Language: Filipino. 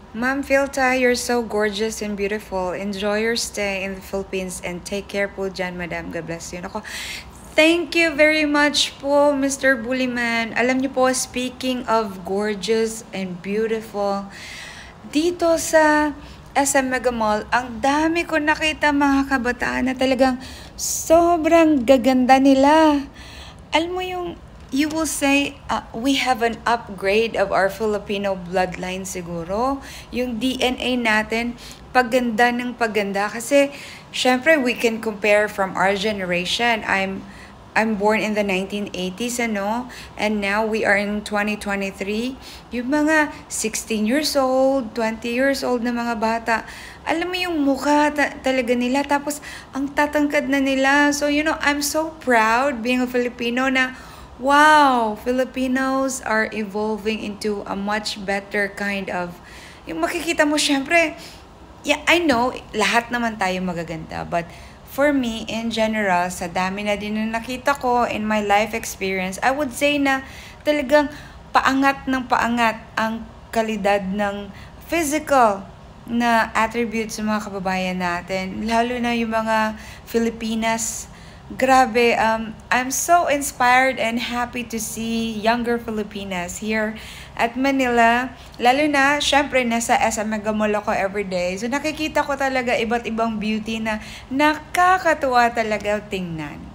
Ma'am Filta, you're so gorgeous and beautiful. Enjoy your stay in the Philippines and take care po dyan, madam. God bless you. Ako, thank you very much po, Mr. Buliman. Alam niyo po, speaking of gorgeous and beautiful, dito sa SM Mega Mall, ang dami ko nakita mga kabataan na talagang sobrang gaganda nila. Alam mo yung, you will say, we have an upgrade of our Filipino bloodline siguro. Yung DNA natin, paganda ng paganda. Kasi, syempre, we can compare from our generation. I'm born in the 1980s, ano? And now we are in 2023. Yung mga 16 years old, 20 years old na mga bata, alam mo yung mukha talaga nila. Tapos, ang tatangkad na nila. So, you know, I'm so proud being a Filipino na, wow, Filipinos are evolving into a much better kind of, yung makikita mo, syempre, yeah, I know, lahat naman tayo magaganda, but for me, in general, sa dami na din na nakita ko in my life experience, I would say na talagang paangat ng paangat ang kalidad ng physical na attributes sa mga kababayan natin. Lalo na yung mga Filipinas. Grabe, I'm so inspired and happy to see younger Filipinas here at Manila. Lalo na, syempre, nasa SM Mega Mall ako everyday. So, nakikita ko talaga iba't ibang beauty na nakakatuwa talaga tingnan.